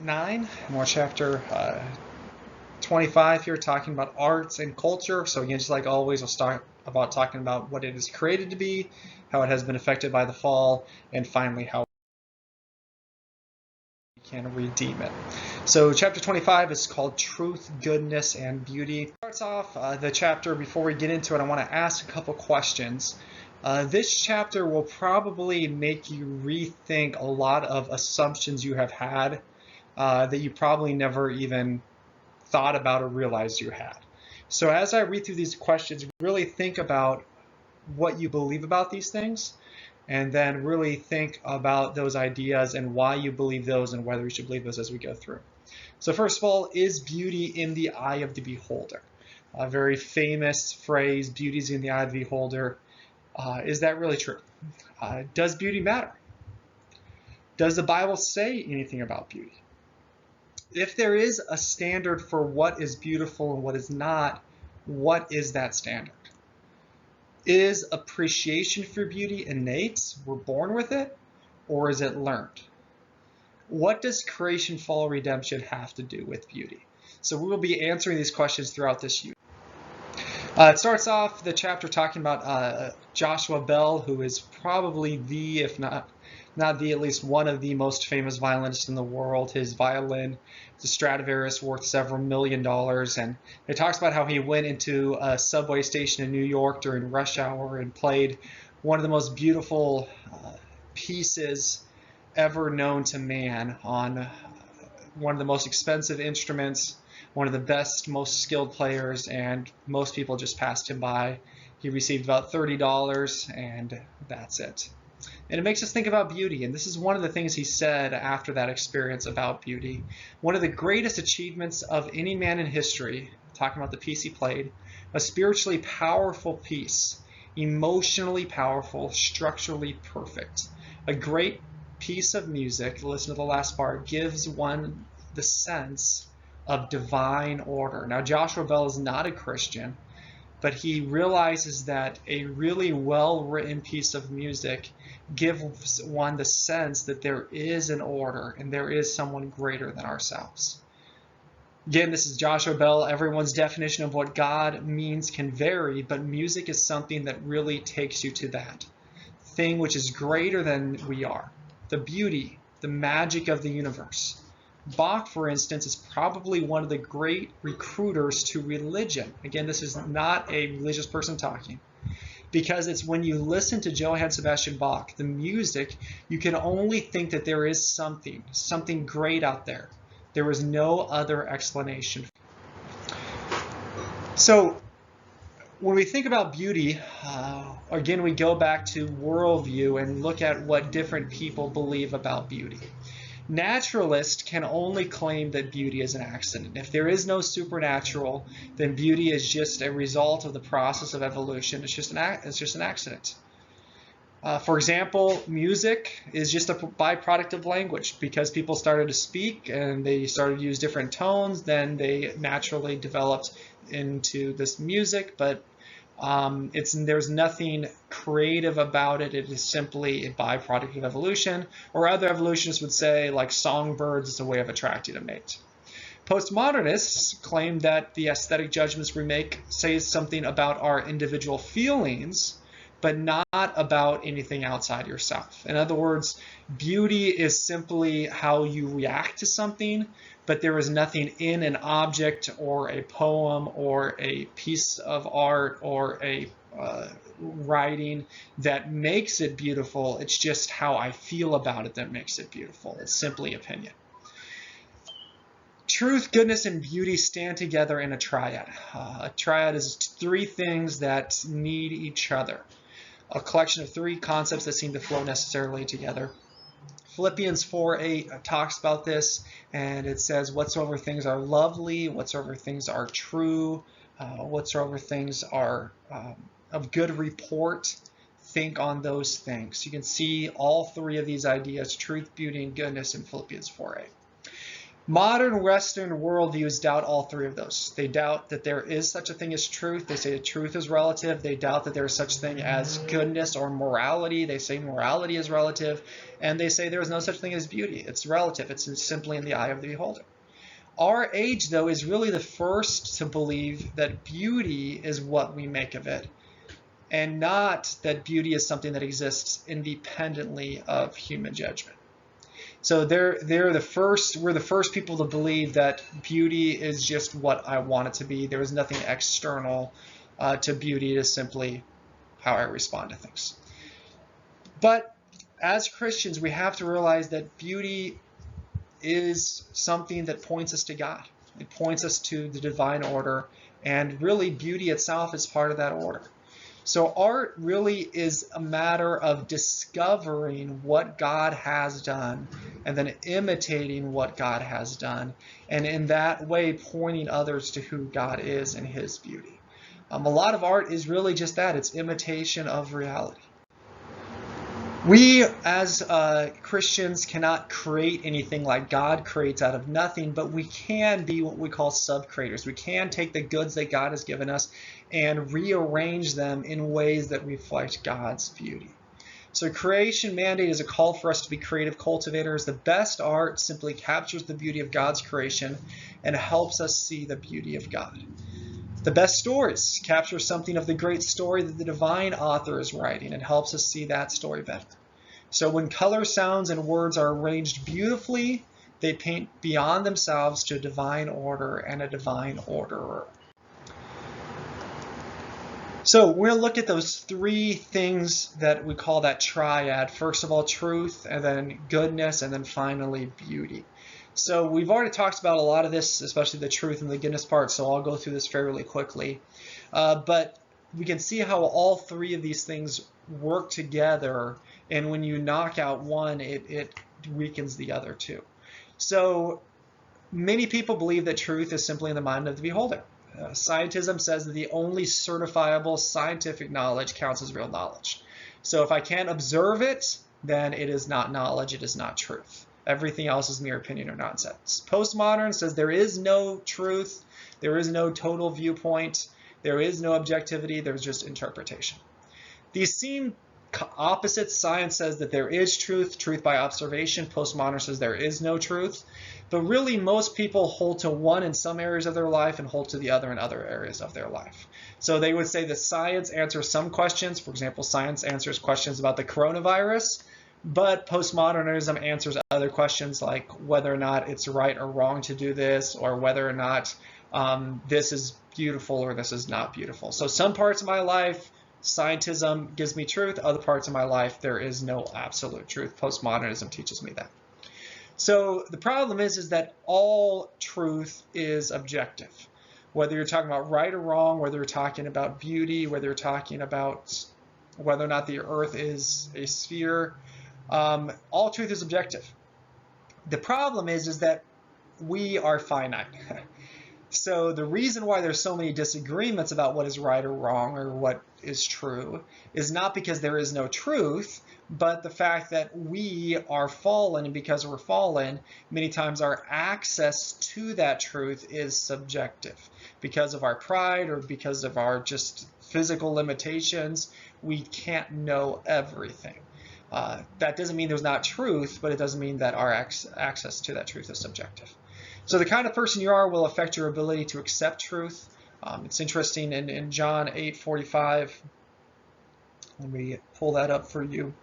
9, and we're chapter 25 here, talking about arts and culture. So again, just like always, we'll start about talking about what it is created to be, how it has been affected by the fall, and finally how we can redeem it. So chapter 25 is called Truth, Goodness, and Beauty. It starts off the chapter. Before we get into it, I want to ask a couple questions. This chapter will probably make you rethink a lot of assumptions you have had that you probably never even thought about or realized you had. So as I read through these questions, really think about what you believe about these things, and then really think about those ideas and why you believe those and whether you should believe those as we go through. So first of all, is beauty in the eye of the beholder? A very famous phrase, beauty's in the eye of the beholder. Is that really true? Does beauty matter? Does the Bible say anything about beauty? If there is a standard for what is beautiful and what is not, what is that standard? Is appreciation for beauty innate? We're born with it, or is it learned? What does creation, fall, redemption have to do with beauty? So we will be answering these questions throughout this unit. It starts off the chapter talking about Joshua Bell, who is probably the, if not the, at least one of the most famous violinists in the world. His violin is a Stradivarius worth several $1 million. And it talks about how he went into a subway station in New York during rush hour and played one of the most beautiful pieces ever known to man on one of the most expensive instruments, one of the best, most skilled players, and most people just passed him by. He received about $30, and that's it. And it makes us think about beauty, and this is one of the things he said after that experience about beauty. One of the greatest achievements of any man in history, talking about the piece he played, a spiritually powerful piece, emotionally powerful, structurally perfect. A great piece of music, listen to the last part, gives one the sense of divine order. Now, Joshua Bell is not a Christian, but he realizes that a really well-written piece of music gives one the sense that there is an order and there is someone greater than ourselves. Again, this is Joshua Bell. Everyone's definition of what God means can vary, but music is something that really takes you to that thing which is greater than we are. The beauty, the magic of the universe. Bach, for instance, is probably one of the great recruiters to religion. Again, this is not a religious person talking, because it's when you listen to Johann Sebastian Bach, the music, you can only think that there is something great out there. There is no other explanation. So when we think about beauty, again, we go back to worldview and look at what different people believe about beauty. Naturalists can only claim that beauty is an accident. If there is no supernatural, then beauty is just a result of the process of evolution. It's just an accident. For example, music is just a byproduct of language. Because people started to speak and they started to use different tones, then they naturally developed into this music, but there's nothing creative about it. It is simply a byproduct of evolution, or other evolutionists would say, like songbirds, it's a way of attracting a mate. Postmodernists claim that the aesthetic judgments we make say something about our individual feelings, but not about anything outside yourself. In other words, beauty is simply how you react to something, but there is nothing in an object or a poem or a piece of art or a writing that makes it beautiful. It's just how I feel about it that makes it beautiful. It's simply opinion. Truth, goodness, and beauty stand together in a triad. A triad is three things that need each other. A collection of three concepts that seem to flow necessarily together. Philippians 4:8 talks about this, and it says, whatsoever things are lovely, whatsoever things are true, whatsoever things are of good report, think on those things. You can see all three of these ideas, truth, beauty, and goodness, in Philippians 4:8. Modern Western worldviews doubt all three of those. They doubt that there is such a thing as truth. They say that truth is relative. They doubt that there is such thing as goodness or morality. They say morality is relative. And they say there is no such thing as beauty. It's relative. It's simply in the eye of the beholder. Our age, though, is really the first to believe that beauty is what we make of it, and not that beauty is something that exists independently of human judgment. So we're the first people to believe that beauty is just what I want it to be. There is nothing external to beauty. It is simply how I respond to things. But as Christians, we have to realize that beauty is something that points us to God. It points us to the divine order, and really beauty itself is part of that order. So art really is a matter of discovering what God has done and then imitating what God has done, and in that way pointing others to who God is and his beauty. A lot of art is really just that. It's imitation of reality. We as Christians cannot create anything like God creates out of nothing, but we can be what we call sub-creators. We can take the goods that God has given us and rearrange them in ways that reflect God's beauty. So creation mandate is a call for us to be creative cultivators. The best art simply captures the beauty of God's creation and helps us see the beauty of God. The best stories capture something of the great story that the divine author is writing and helps us see that story better. So when color, sounds, and words are arranged beautifully, they paint beyond themselves to a divine order and a divine orderer. So we're going to look at those three things that we call that triad. First of all, truth, and then goodness, and then finally beauty. So we've already talked about a lot of this, especially the truth and the goodness part, so I'll go through this fairly quickly. But we can see how all three of these things work together, and when you knock out one, it weakens the other two. So many people believe that truth is simply in the mind of the beholder. Scientism says that the only certifiable scientific knowledge counts as real knowledge. So if I can't observe it, then it is not knowledge, it is not truth. Everything else is mere opinion or nonsense. Postmodern says there is no truth, there is no total viewpoint, there is no objectivity, there's just interpretation. These seem opposites. Science says that there is truth, truth by observation. Postmodern says there is no truth. But really, most people hold to one in some areas of their life and hold to the other in other areas of their life. So they would say that science answers some questions. For example, science answers questions about the coronavirus, but postmodernism answers other questions like whether or not it's right or wrong to do this, or whether or not this is beautiful or this is not beautiful. So some parts of my life, scientism gives me truth. Other parts of my life, there is no absolute truth. Postmodernism teaches me that. So the problem is that all truth is objective. Whether you're talking about right or wrong, whether you're talking about beauty, whether you're talking about whether or not the earth is a sphere, all truth is objective. The problem is that we are finite. So the reason why there's so many disagreements about what is right or wrong or what is true is not because there is no truth, but the fact that we are fallen, and because we're fallen, many times our access to that truth is subjective. Because of our pride or because of our just physical limitations, we can't know everything. That doesn't mean there's not truth, but it doesn't mean that our access to that truth is subjective. So the kind of person you are will affect your ability to accept truth. It's interesting in John 8:45. Let me pull that up for you.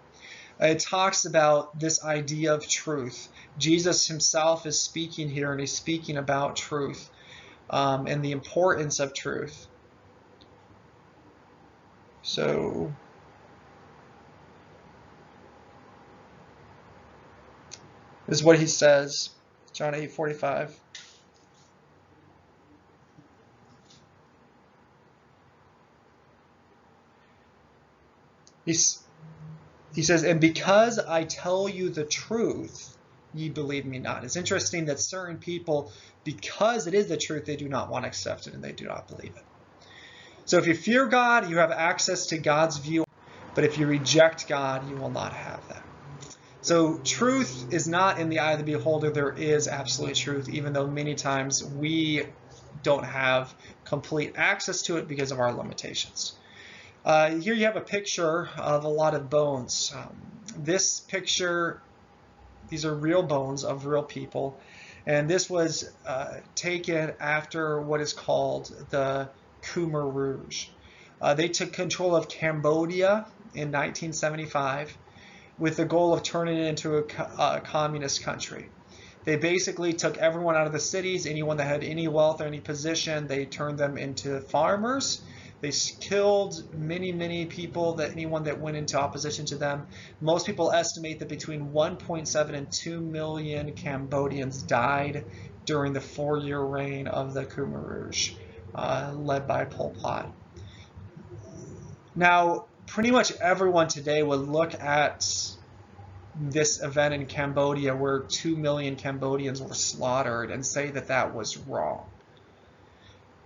It talks about this idea of truth. Jesus himself is speaking here, and he's speaking about truth and the importance of truth. So this is what he says. John 8:45. He says, and because I tell you the truth, ye believe me not. It's interesting that certain people, because it is the truth, they do not want to accept it and they do not believe it. So if you fear God, you have access to God's view. But if you reject God, you will not have that. So truth is not in the eye of the beholder. There is absolute truth, even though many times we don't have complete access to it because of our limitations. Here you have a picture of a lot of bones. This picture, these are real bones of real people, and this was taken after what is called the Khmer Rouge. They took control of Cambodia in 1975 with the goal of turning it into a communist country. They basically took everyone out of the cities, anyone that had any wealth or any position, they turned them into farmers. They killed many, many people, anyone that went into opposition to them. Most people estimate that between 1.7 and 2 million Cambodians died during the 4-year reign of the Khmer Rouge, led by Pol Pot. Now, pretty much everyone today would look at this event in Cambodia where 2 million Cambodians were slaughtered and say that that was wrong.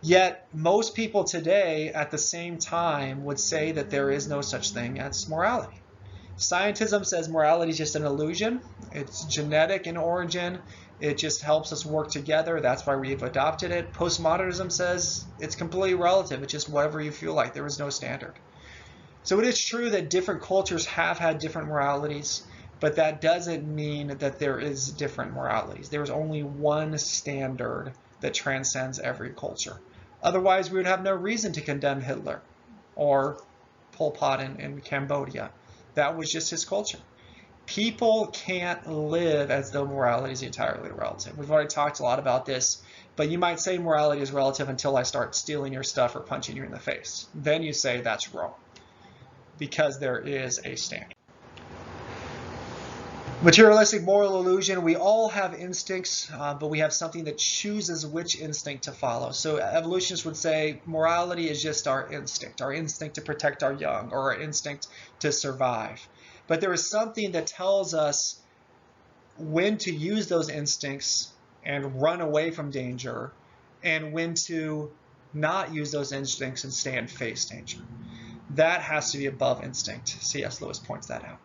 Yet most people today at the same time would say that there is no such thing as morality. Scientism says morality is just an illusion. It's genetic in origin. It just helps us work together. That's why we've adopted it. Postmodernism says it's completely relative. It's just whatever you feel like. There is no standard. So it is true that different cultures have had different moralities, but that doesn't mean that there is different moralities. There is only one standard that transcends every culture. Otherwise, we would have no reason to condemn Hitler or Pol Pot in Cambodia. That was just his culture. People can't live as though morality is entirely relative. We've already talked a lot about this, but you might say morality is relative until I start stealing your stuff or punching you in the face. Then you say that's wrong, because there is a standard. Materialistic moral illusion. We all have instincts, but we have something that chooses which instinct to follow. So evolutionists would say morality is just our instinct to protect our young, or our instinct to survive. But there is something that tells us when to use those instincts and run away from danger, and when to not use those instincts and stay and face danger. That has to be above instinct. C.S. Lewis points that out.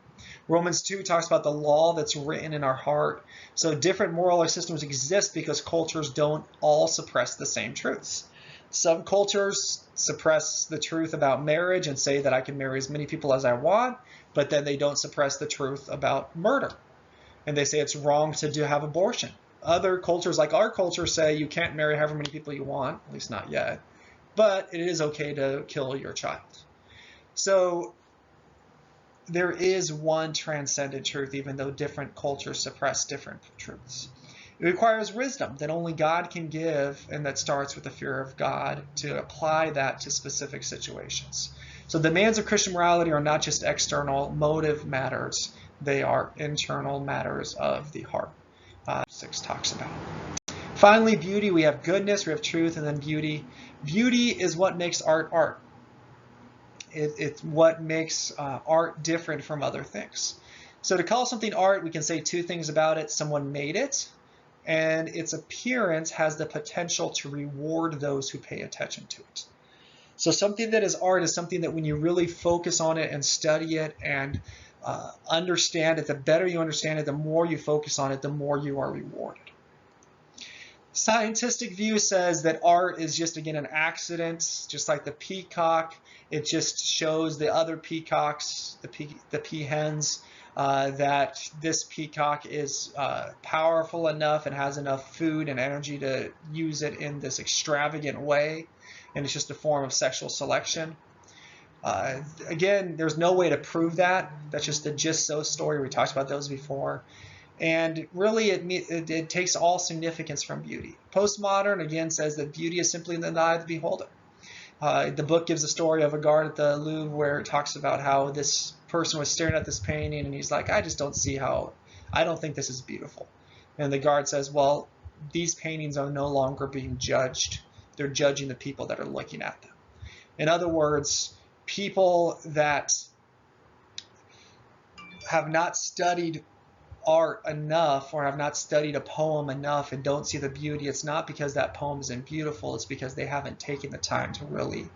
Romans 2 talks about the law that's written in our heart. So different moral systems exist because cultures don't all suppress the same truths. Some cultures suppress the truth about marriage and say that I can marry as many people as I want, but then they don't suppress the truth about murder. And they say it's wrong to have abortion. Other cultures, like our culture, say you can't marry however many people you want, at least not yet, but it is okay to kill your child. So there is one transcendent truth, even though different cultures suppress different truths. It requires wisdom that only God can give, and that starts with the fear of God, to apply that to specific situations. So the demands of Christian morality are not just external motive matters, they are internal matters of the heart. 6 talks about. Finally, beauty. We have goodness, we have truth, and then beauty. Beauty is what makes art art. It's what makes art different from other things. So to call something art, we can say 2 things about it. Someone made it, and its appearance has the potential to reward those who pay attention to it. So something that is art is something that when you really focus on it and study it and understand it, the better you understand it, the more you focus on it, the more you are rewarded. Scientific view says that art is just, again, an accident, just like the peacock. It just shows the other peacocks, the peahens, that this peacock is powerful enough and has enough food and energy to use it in this extravagant way, and it's just a form of sexual selection. Again, there's no way to prove that. That's just the just-so story. We talked about those before. And really, it takes all significance from beauty. Postmodern, again, says that beauty is simply in the eye of the beholder. The book gives a story of a guard at the Louvre where it talks about how this person was staring at this painting, and he's like, I don't think this is beautiful. And the guard says, well, these paintings are no longer being judged. They're judging the people that are looking at them. In other words, people that have not studied art enough, or have not studied a poem enough and don't see the beauty, it's not because that poem isn't beautiful, it's because they haven't taken the time to really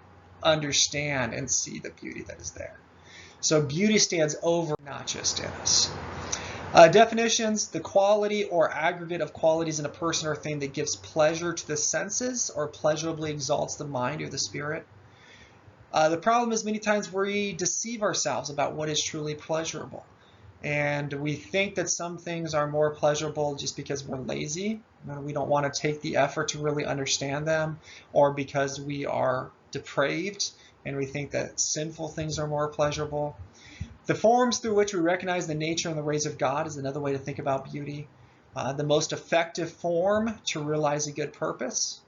understand and see the beauty that is there. So beauty stands over, not just in us. Definitions: the quality or aggregate of qualities in a person or thing that gives pleasure to the senses or pleasurably exalts the mind or the spirit. The problem is many times we deceive ourselves about what is truly pleasurable. And we think that some things are more pleasurable just because we're lazy. We don't want to take the effort to really understand them, or because we are depraved and we think that sinful things are more pleasurable. The forms through which we recognize the nature and the ways of God is another way to think about beauty. The most effective form to realize a good purpose.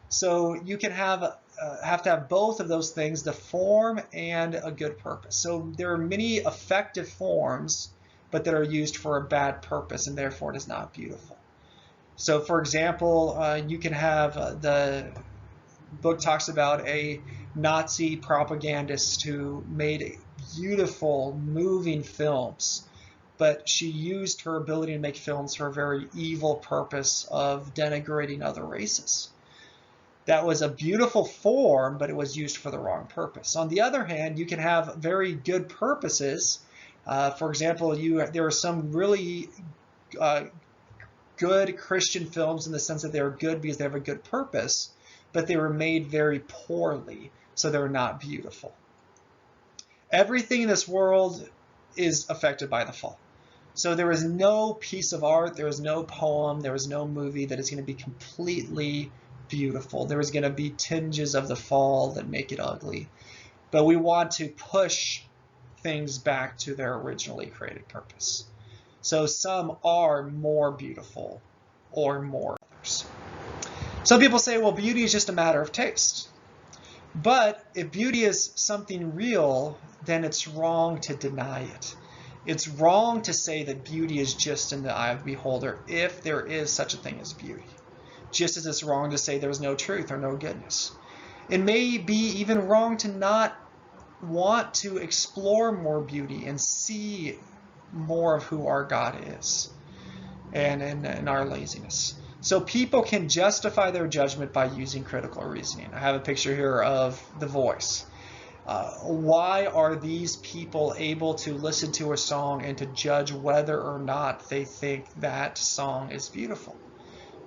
So you can have to have both of those things, the form and a good purpose. So there are many effective forms, but that are used for a bad purpose, and therefore it is not beautiful. So for example, you can have, the book talks about a Nazi propagandist who made beautiful, moving films, but she used her ability to make films for a very evil purpose of denigrating other races. That was a beautiful form, but it was used for the wrong purpose. On the other hand, you can have very good purposes. For example, there are some really good Christian films in the sense that they're good because they have a good purpose, but they were made very poorly, so they're not beautiful. Everything in this world is affected by the fall. So there is no piece of art, there is no poem, there is no movie that is going to be completely beautiful. There is going to be tinges of the fall that make it ugly. But we want to push things back to their originally created purpose. So some are more beautiful or more others. Some people say, well, beauty is just a matter of taste. But if beauty is something real, then it's wrong to deny it. It's wrong to say that beauty is just in the eye of the beholder if there is such a thing as beauty. Just as it's wrong to say there's no truth or no goodness. It may be even wrong to not want to explore more beauty and see more of who our God is, and in our laziness. So people can justify their judgment by using critical reasoning. I have a picture here of The Voice. Why are these people able to listen to a song and to judge whether or not they think that song is beautiful?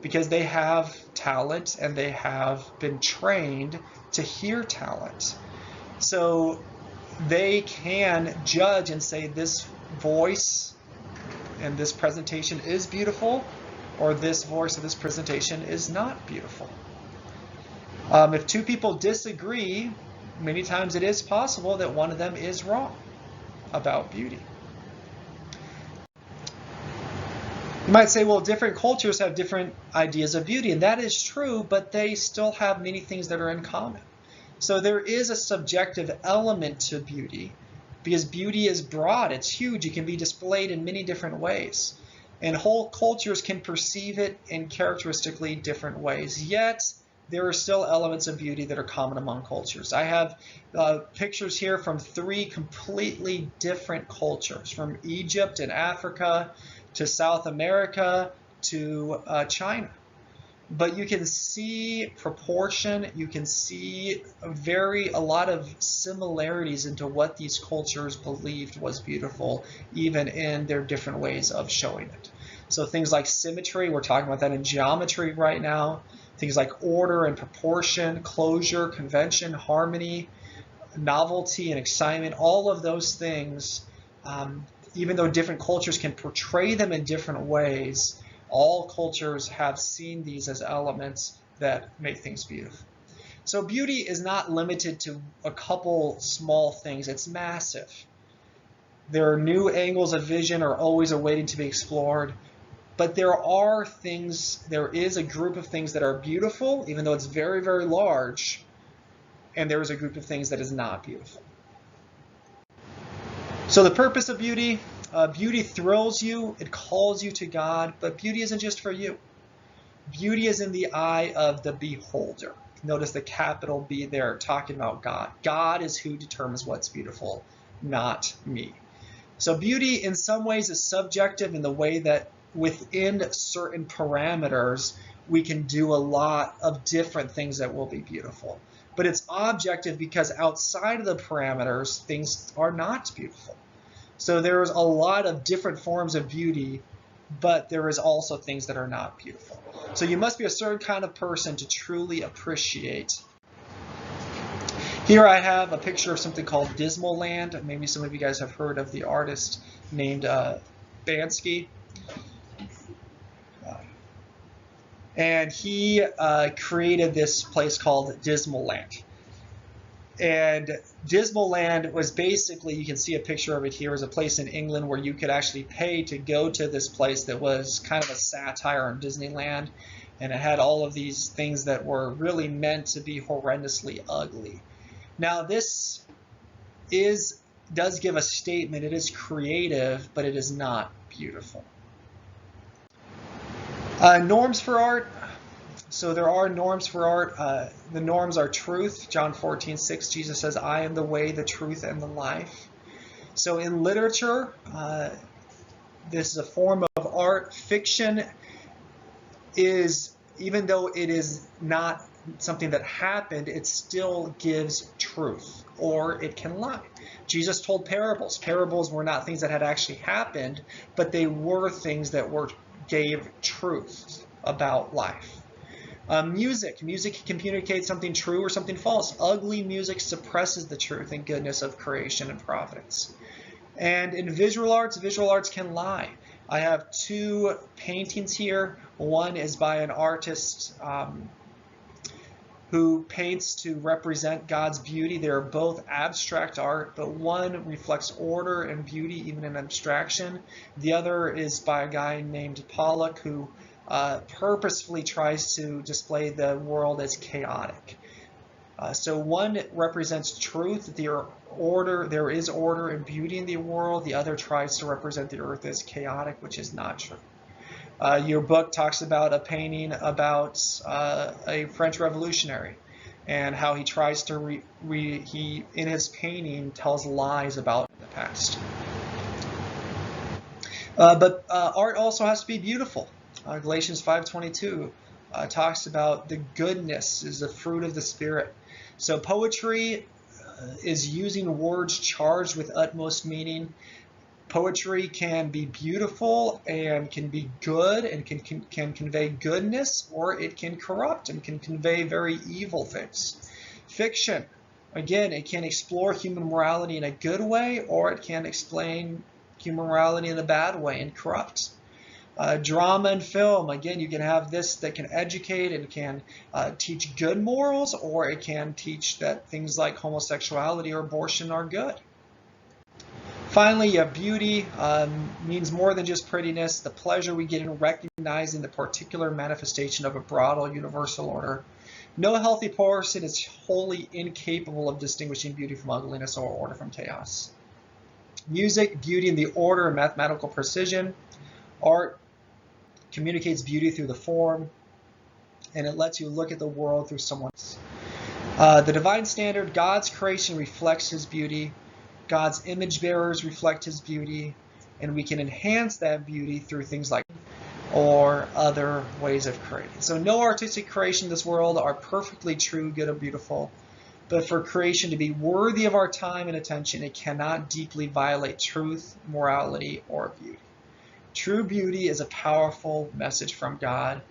Because they have talent and they have been trained to hear talent. So they can judge and say this voice and this presentation is beautiful, or this voice or this presentation is not beautiful. If two people disagree, many times it is possible that one of them is wrong about beauty. You might say, well, different cultures have different ideas of beauty, and that is true, but they still have many things that are in common. So there is a subjective element to beauty, because beauty is broad, it's huge, it can be displayed in many different ways. And whole cultures can perceive it in characteristically different ways, yet there are still elements of beauty that are common among cultures. I have pictures here from 3 completely different cultures, from Egypt and Africa to South America to China. But you can see proportion, you can see a lot of similarities into what these cultures believed was beautiful, even in their different ways of showing it. So things like symmetry, we're talking about that in geometry right now. Things like order and proportion, closure, convention, harmony, novelty and excitement, all of those things, even though different cultures can portray them in different ways, all cultures have seen these as elements that make things beautiful. So beauty is not limited to a couple small things, it's massive. There are new angles of vision are always awaiting to be explored, but there is a group of things that are beautiful, even though it's very, very large, and there is a group of things that is not beautiful. So the purpose of beauty, beauty thrills you, it calls you to God, but beauty isn't just for you. Beauty is in the eye of the beholder. Notice the capital B there, talking about God. God is who determines what's beautiful, not me. So beauty in some ways is subjective in the way that within certain parameters, we can do a lot of different things that will be beautiful. But it's objective because outside of the parameters, things are not beautiful. So there's a lot of different forms of beauty, but there is also things that are not beautiful. So you must be a certain kind of person to truly appreciate. Here I have a picture of something called Dismal Land. Maybe some of you guys have heard of the artist named Banksy. And he created this place called Dismal Land. And Dismal Land was basically, you can see a picture of it here, is a place in England where you could actually pay to go to this place that was kind of a satire on Disneyland. And it had all of these things that were really meant to be horrendously ugly. Now this does give a statement. It is creative, but it is not beautiful. Norms for art. So there are norms for art. The norms are truth. John 14:6, Jesus says, I am the way, the truth, and the life. So in literature, this is a form of art. Fiction is, even though it is not something that happened, it still gives truth, or it can lie. Jesus told parables. Parables were not things that had actually happened, but they were things that gave truth about life. Music can communicate something true or something false. Ugly music suppresses the truth and goodness of creation and providence. And in visual arts can lie. I have two paintings here. One is by an artist who paints to represent God's beauty. They are both abstract art, but one reflects order and beauty even in abstraction. The other is by a guy named Pollock, who purposefully tries to display the world as chaotic. So one represents truth, there is order and beauty in the world. The other tries to represent the earth as chaotic, which is not true. Your book talks about a painting about a French revolutionary and how he tries to he in his painting tells lies about the past. But art also has to be beautiful. Galatians 5:22 talks about the goodness is the fruit of the Spirit. So poetry is using words charged with utmost meaning. Poetry can be beautiful and can be good and can convey goodness, or it can corrupt and can convey very evil things. Fiction, again, it can explore human morality in a good way, or it can explain human morality in a bad way and corrupt. Drama and film, again, you can have this that can educate and can teach good morals, or it can teach that things like homosexuality or abortion are good. Finally, you have beauty. Means more than just prettiness. The pleasure we get in recognizing the particular manifestation of a broad or universal order. No healthy person is wholly incapable of distinguishing beauty from ugliness or order from chaos. Music, beauty in the order and mathematical precision. Art communicates beauty through the form, and it lets you look at the world through someone else. The divine standard, God's creation reflects his beauty. God's image bearers reflect his beauty, and we can enhance that beauty through things like or other ways of creating. So no artistic creation in this world are perfectly true, good, or beautiful. But for creation to be worthy of our time and attention, it cannot deeply violate truth, morality, or beauty. True beauty is a powerful message from God.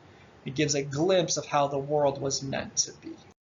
It gives a glimpse of how the world was meant to be.